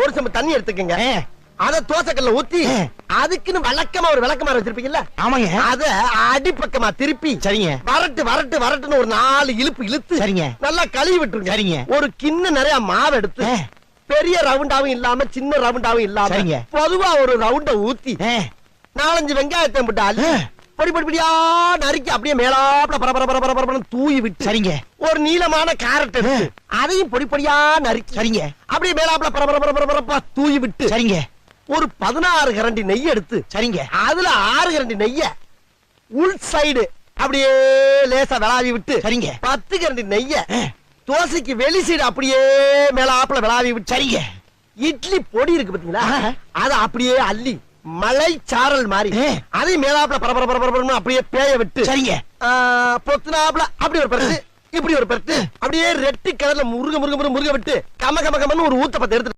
ஒரு சம்பு தண்ணி எடுத்துக்கங்க. அத தோசைக்கல்ல ஊத்தி அதுக்குன்னு வழக்கமா ஒரு விளக்கமாறு வச்சிருப்பீங்கல்ல? ஆமாங்க. அத அடிப்பக்கமா திருப்பி சரிங்க. வரட்டுன்னு ஒரு 4 இழுப்பு இழுத்து சரிங்க. நல்லா கழுவி விட்டுருங்க. சரிங்க. ஒரு கிண்ண நிறைய மாவு எடுத்து பெரிய ரவுண்டாவும் இல்லாம சின்ன ரவுண்டாவும் இல்லாம சரிங்க. பொதுவா ஒரு ரவுண்ட ஊத்தி 4-5 வெங்காயத்தை போட்டு அள்ளி பொடி பொடியா நறுக்கி அப்படியே மேலாப்ல பரபர தூவி விட்டு சரிங்க. ஒரு நீளமான கேரட் எடுத்து அதையும் பொடி பொடியா நறுக்கி சரிங்க. அப்படியே மேலாப்ல பரபர தூவி விட்டு சரிங்க. ஒரு 16 கரண்டி நெய் எடுத்து சரிங்க. அதுல 6 கரண்டி நெய்ய உள் சைடு அப்படியே லேசா விளாவி விட்டு சரிங்க. 10 கரண்டி நெய்ய தோசைக்கு வெளி சைடு அப்படியே மேலாப்ல விளாவி விட்டு சரிங்க. இட்லி பொடி இருக்கு பாத்தீங்களா, அத அப்படியே அள்ளி மலை சாரல் மாதிரி அதை மேலாப்ல பரபர அப்படியே பேய விட்டு சரிங்க. பொத்துனாப்ல அப்படி ஒரு பரட்டு இப்படி ஒரு பரட்டு அப்படியே ரெட்டி கலர்ல முருக விட்டு கம ஒரு ஊத்த பத்த எடுத்து